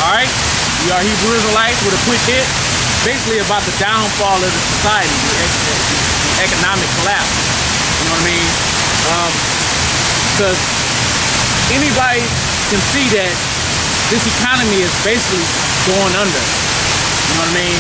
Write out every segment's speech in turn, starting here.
All right, we are Hebrew Israelites with a quick hit, basically about the downfall of the society, the economic collapse. You know what I mean? Because anybody can see that this economy is basically going under. You know what I mean?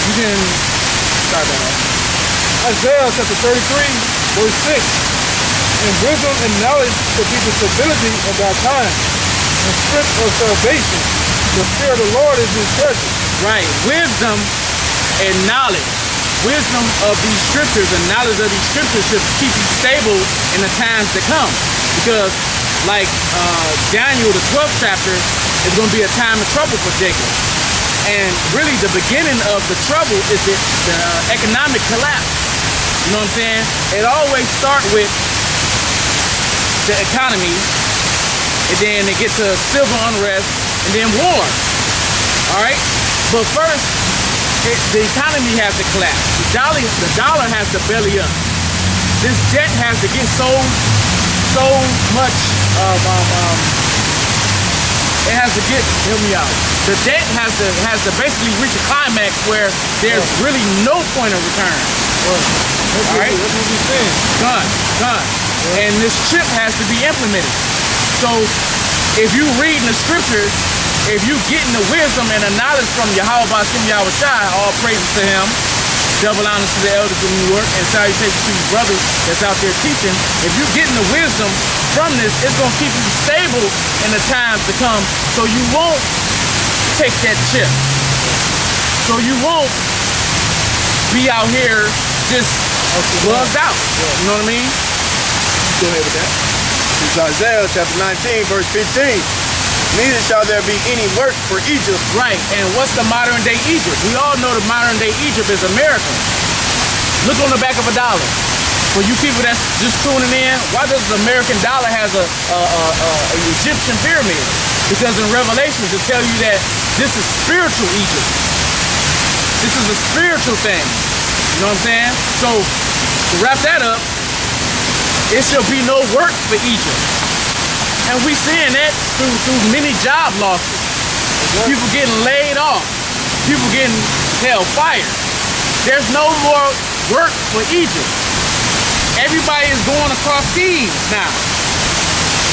You can start that off. Isaiah chapter 33, verse 6. In wisdom and knowledge shall be the stability of thy time, and strength of salvation. The fear of the Lord is his treasure. Right. Wisdom and knowledge. Wisdom of these scriptures and knowledge of these scriptures should keep you stable in the times to come. Because like Daniel, the 12th chapter, is going to be a time of trouble for Jacob. And really the beginning of the trouble is the economic collapse. You know what I'm saying? It always starts with the economy, and then it gets to civil unrest, and then war. All right? But first, the economy has to collapse. The dollar has to belly up. This debt has to get so much it has to get, hear me out. The debt has to basically reach a climax where there's really no point of return. All right? That's what we're saying. Done. And this chip has to be implemented. So if you read in the scriptures, if you getting the wisdom and the knowledge from Yahweh Bashem Yahweh Shai, all praises to him, double honors to the elders of New York, and salutations to you brothers that's out there teaching. If you're getting the wisdom from this, it's going to keep you stable in the times to come, so you won't take that chip. So you won't be out here just bugged out. You know what I mean? Go ahead with that. It's Isaiah chapter 19, verse 15. Neither shall there be any work for Egypt. Right, and what's the modern day Egypt? We all know the modern day Egypt is America. Look on the back of a dollar. For you people that's just tuning in, why does the American dollar has a Egyptian pyramid? Because in Revelations it tells you that this is spiritual Egypt. This is a spiritual thing. You know what I'm saying? So to wrap that up, it shall be no work for Egypt. And we seeing that through many job losses. People getting laid off. People getting, fired. There's no more work for Egypt. Everybody is going across seas now.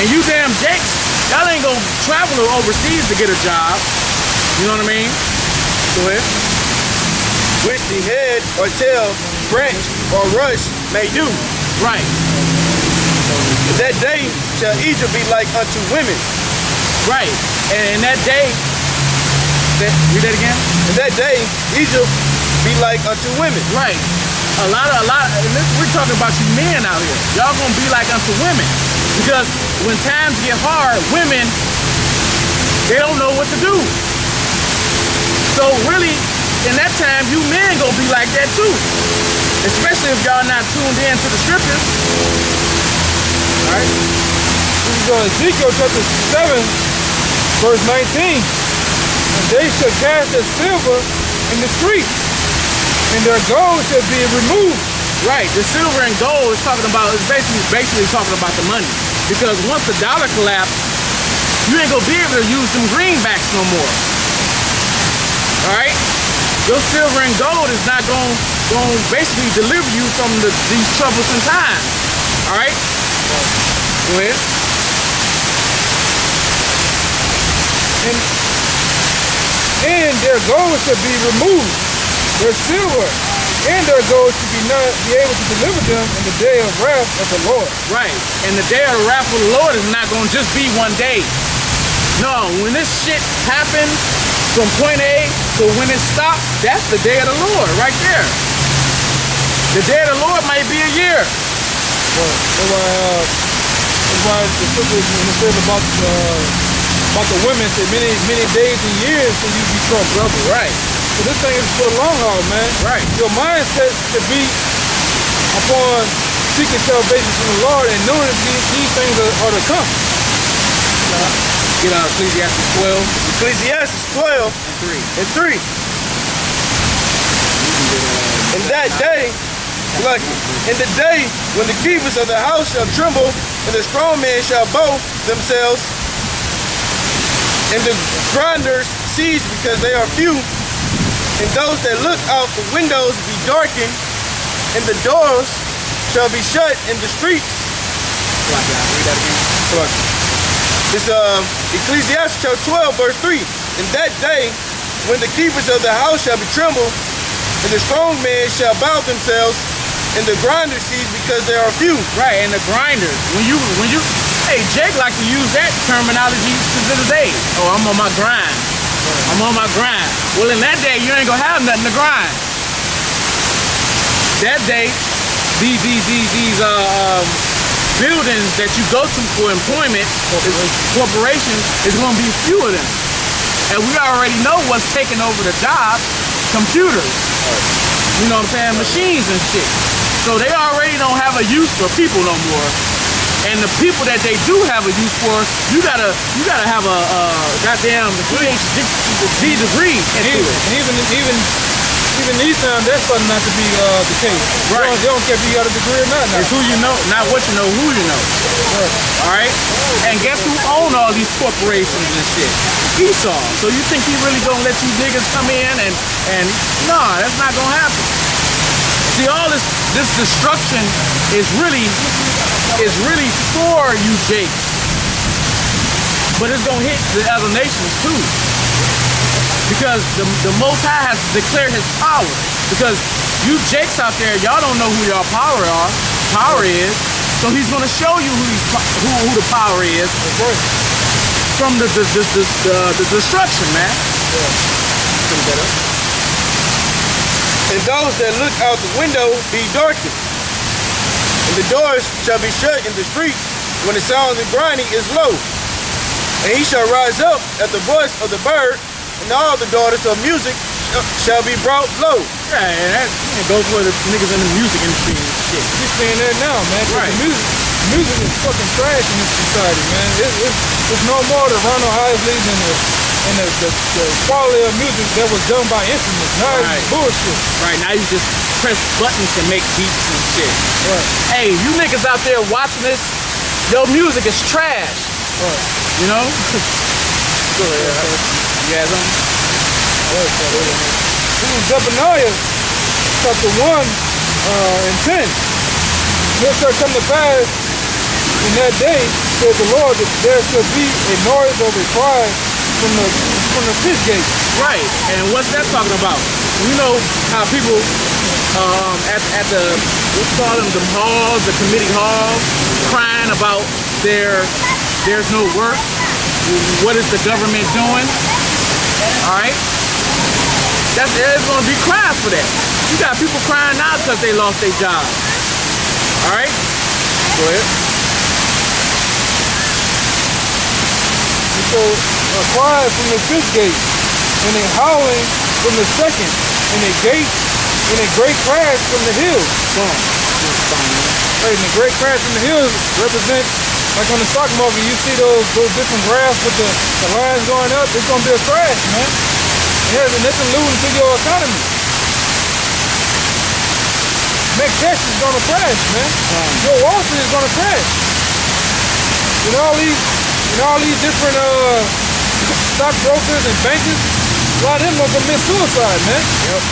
And you damn jakes, y'all ain't gonna travel overseas to get a job. You know what I mean? Go ahead. Which the head or tail, branch or rush may do. Right. In that day shall Egypt be like unto women. Right. And in that day, read that again. In that day, Egypt be like unto women. Right. A lot of, we're talking about you men out here. Y'all gonna be like unto women. Because when times get hard, women, they don't know what to do. So really, in that time, you men gonna be like that too. Especially if y'all not tuned in to the scriptures. All right? This is Ezekiel chapter 7, verse 19. And they shall cast their silver in the street, and their gold shall be removed. Right, the silver and gold is talking about, is basically talking about the money. Because once the dollar collapses, you ain't gonna be able to use them greenbacks no more. All right? Your silver and gold is not gonna basically deliver you from these troublesome times. All right? Go ahead. And their gold shall be removed, their silver and their gold should not be able to deliver them in the day of wrath of the Lord. Right. And the day of the wrath of the Lord is not going to just be one day. No, when this shit happens from point A to when it stops, that's the day of the Lord right there. The day of the Lord might be a year. Well, that's why the scripture says about the women, say many days and years till you be troubled. Right. So this thing is for the long haul, man. Right. Your mindset should be upon seeking salvation from the Lord and knowing that these things are to come. Get out Ecclesiastes 12 Ecclesiastes 12 and 3. and 3. In that day, look, in the day when the keepers of the house shall tremble, and the strong men shall bow themselves, And the grinders cease because they are few. And those that look out the windows be darkened, and the doors shall be shut in the streets. Read that again. It's Ecclesiastes chapter 12, verse 3. In that day, when the keepers of the house shall be trembled, and the strong men shall bow themselves, and the grinders cease because there are few. Right, and the grinders. When you, hey, Jake like to use that terminology to this day. Oh, I'm on my grind. I'm on my grind. Well, in that day, you ain't gonna have nothing to grind. That day, these buildings that you go to for employment, corporations, is gonna be few of them. And we already know what's taking over the job: computers. You know what I'm saying? Machines and shit. So they already don't have a use for people no more. And the people that they do have a use for, you gotta have a goddamn PhD degree into it. And even these times, that's starting not to be the case. Right. They don't care if you got a degree or not now. It's who you know, not what you know, who you know. Right. All right? And guess who own all these corporations and shit? Esau. So you think he really gonna let you niggas come in and nah, that's not gonna happen. See, all this destruction is really for you Jakes. But it's gonna hit the other nations too. Because the Most High has declared his power. Because you Jakes out there, y'all don't know who your power is. So he's gonna show you who the power is from the destruction, man. And those that look out the window be darkened. And the doors shall be shut in the streets when the sound of grinding is low. And he shall rise up at the voice of the bird, and all the daughters of music shall be brought low. Yeah, and that goes for the niggas in the music industry and shit. You're saying that now, man. Right. The music is fucking trash in this society, man. It's no more the Ronald Isleys and the quality of music that was done by instruments. Now it's bullshit. Right, now you just press buttons to make beats and shit. Right. Hey, you niggas out there watching this, your music is trash. Right. You know? Go ahead. You got something? This is Zephaniah chapter 1 and 10. It shall come to pass in that day, says the Lord, that there shall be a noise of a cry from the fish gate. Right, and what's that talking about? You know how people at the, what you call them, the halls, the committee halls, crying about there's no work. What is the government doing? All right, there's gonna be cries for that. You got people crying now because they lost their job. All right, go ahead. So a cry from the fish gate, and a howling from the second, and a gate, and a great crash from the hills. Right, and the great crash from the hills represent, like on the stock market, you see those different graphs with the lines going up. It's gonna be a crash, man. And it's alluding to your economy. Next Texas is gonna crash, man. Your Wall Street is gonna crash. And all these different stockbrokers and bankers, a lot of them gonna commit suicide, man. Yep.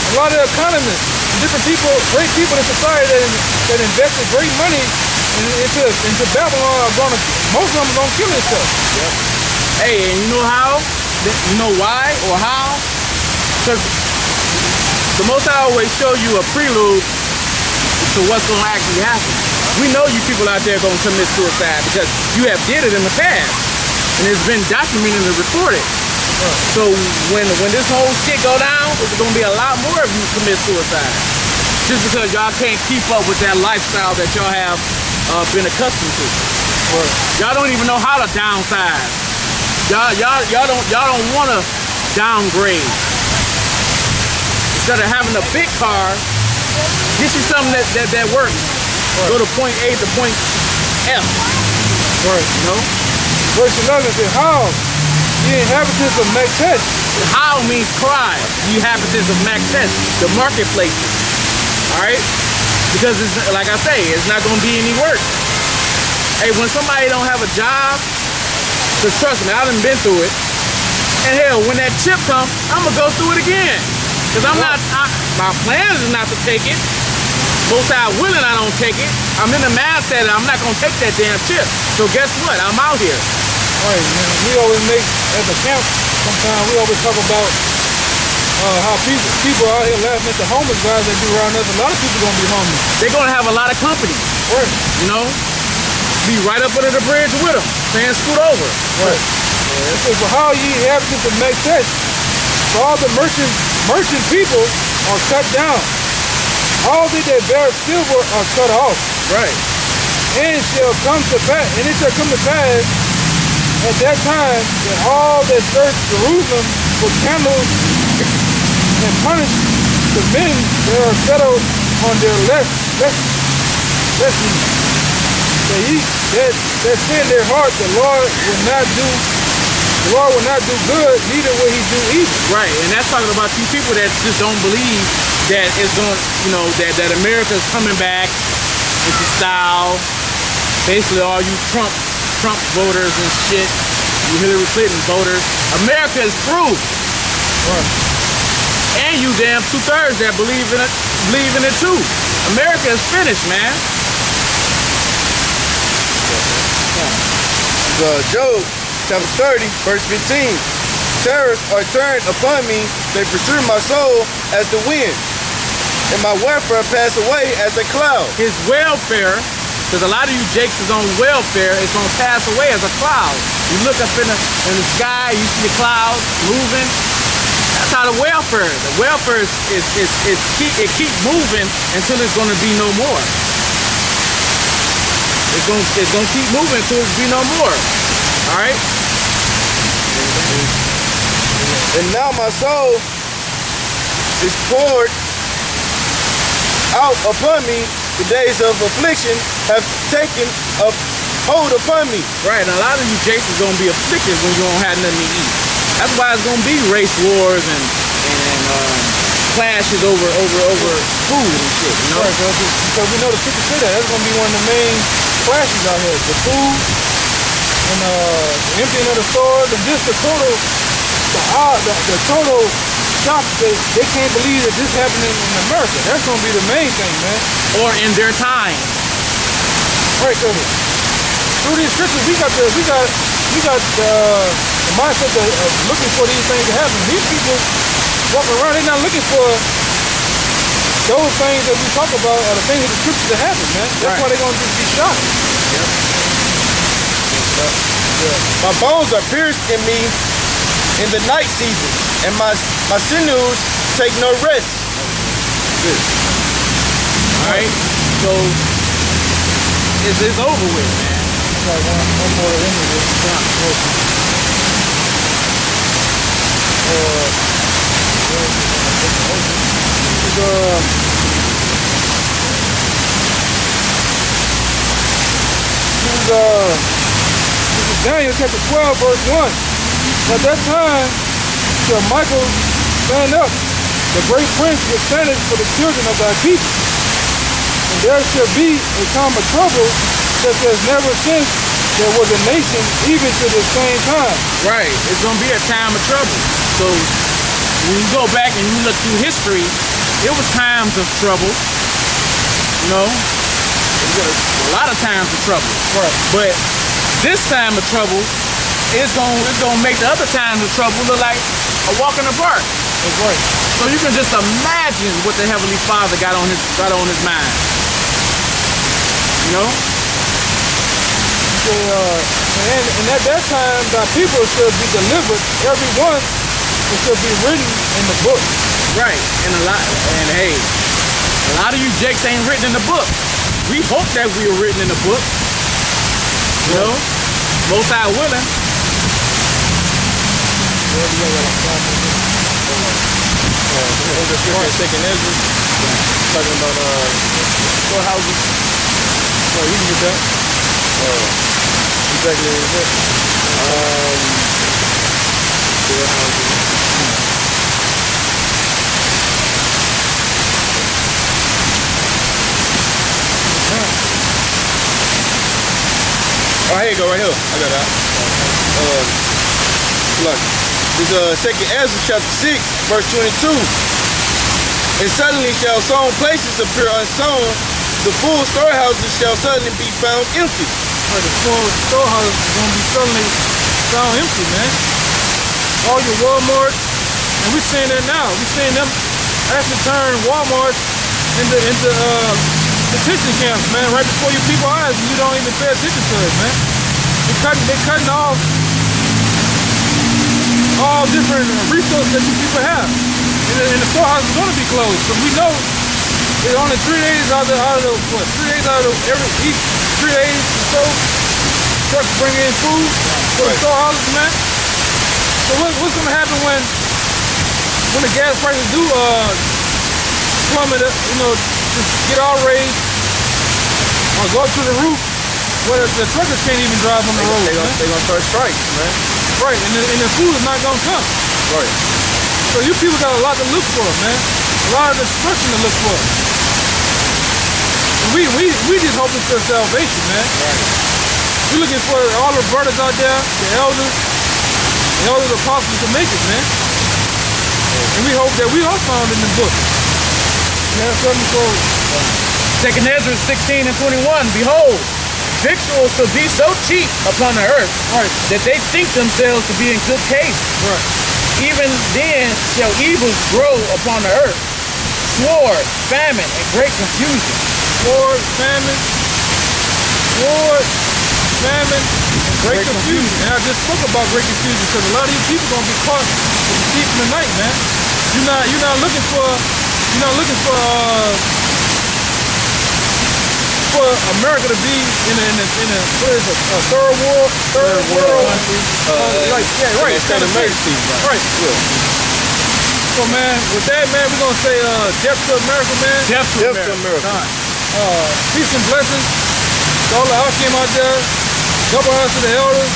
A lot of economists, different people, great people in society that invested great money into Babylon most of them are gonna kill themselves. Yep. Hey, and you know how? You know why or how? Because the Most High always show you a prelude to what's gonna actually happen. We know you people out there gonna commit suicide because you have did it in the past, and it's been documented and recorded. So when this whole shit go down, there's gonna be a lot more of you commit suicide, just because y'all can't keep up with that lifestyle that y'all have been accustomed to. Y'all don't even know how to downsize. Y'all don't want to downgrade. Instead of having a big car, get you something that works. Go to point A to point F. Right. You know? Verse 11 says, how the inhabitants of Maktesh. How means cry. The inhabitants of Maktesh, the marketplaces. All right? Because it's, like I say, it's not going to be any work. Hey, when somebody don't have a job, Cause trust me, I done been through it. And hell, when that chip comes, I'm gonna go through it again. Cause my plan is not to take it. Most high willing, I don't take it. I'm in the mindset that I'm not gonna take that damn chip. So guess what? I'm out here. Right, man. We always make, at the camp, sometimes we always talk about how people out here laughing at the homeless guys that do around us. A lot of people gonna be homeless. They're gonna have a lot of company. Right. You know? Be right up under the bridge with them, saying scoot over. Right. It says, for how ye inhabitants of make sense, for all the merchant people are cut down. All they that bear silver are cut off. Right. And it shall come to pass at that time that all that search Jerusalem for candles and punish the men that are settled on their lessons. That say in their heart the Lord will not do good, neither will he do evil. Right, and that's talking about you people that just don't believe that it's going, you know, that America's coming back into style. Basically, all you Trump voters and shit, you Hillary Clinton voters, America is through. Right. And you damn 2/3 that believe in it too. America is finished, man. Job chapter 30, verse 15. Terrors are turned upon me, they pursue my soul as the wind, and my welfare pass away as a cloud. His welfare, because a lot of you jakes is on welfare, it's gonna pass away as a cloud. You look up in the sky, you see the clouds moving. That's how the welfare is. The welfare it keep moving until it's gonna be no more. It's gonna keep moving until it's be no more. All right. And now my soul is poured out upon me. The days of affliction have taken a hold upon me. Right, and a lot of you jakes is gonna be afflicted when you don't have nothing to eat. That's why it's gonna be race wars and clashes over food and shit. You know. Right, because we know the people say that. That's gonna be one of the main clashes out here. The food and the emptying of the stores and just the total shock that they can't believe that this happening in America. That's gonna be the main thing, man. Or in their time. Right, because through these scriptures we got the mindset of looking for these things to happen. These people walking around, they're not looking for those things that we talk about are the things of the scriptures that happen, man. That's why they're gonna just be shocked. Yep. My bones are pierced in me in the night season, and my sinews take no rest. Good. All right. So it's over with, man. Got one more in here. This is Daniel chapter 12, verse 1. At that time shall Michael stand up, the great prince with standards for the children of thy people. And there shall be a time of trouble such as never since there was a nation, even to the same time. Right. It's gonna be a time of trouble. So when you go back and you look through history, it was times of trouble. You know, a lot of times of trouble. Right. But this time of trouble it's gonna make the other times of trouble look like a walk in the park. That's right. So you can just imagine what the Heavenly Father got on his mind. You know? And at that time, thy people shall be delivered, every one that shall be written in the book. Right. And hey, a lot of you jakes ain't written in the book. We hope that we are written in the book. You know? Most High willing. Second Ezra, talking about storehouses. So you can get that. Exactly what it is. Storehouses. Oh, here you go, right here. I got that. Look, this Second Ezra chapter 6, verse 22. And suddenly shall sown places appear unsown, the full storehouses shall suddenly be found empty. Right, the full storehouse is gonna be suddenly found empty, man. All your Walmart, and we seeing that now. We seeing them actually turn Walmart into detention camps, man, right before your people's eyes, and you don't even pay attention to it, man. They cutting off all different resources that you people have. And the storehouse is going to be closed. So we know it's only 3 days out of what? 3 days out of each 3 days or so, trucks bring in food for the storehouses, man. So what's going to happen when the gas prices do plummet, just get all raised or go up to the roof where the truckers can't even drive on the road, They're gonna start strikes, man. Right, and the food is not gonna come. Right. So you people got a lot to look for, man. A lot of destruction to look for. And we just hoping for salvation, man. Right. We looking for all the brothers out there, the elders apostles to make it, man. And we hope that we are found in the book. You have something for Second Ezra 16 and 21. Behold, victuals shall be so cheap upon the earth, right, that they think themselves to be in good case. right. Even then shall evils grow upon the earth, sword, famine, and great confusion. Sword, famine, and great confusion. And I just spoke about great confusion because a lot of these people gonna be caught with the thief in the night, man. You're not looking for America to be in a what is it, a third world country. State of emergency, right. Yeah. So man, with that, man, we're gonna say death to America, man. Death to Death to America. America. Peace and blessings to all the Hakim out there. Double honors to the elders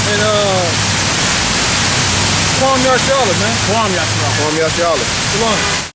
and Kwam Yashala, man. Kwam Yashala. Kwam Yashala. Shalom.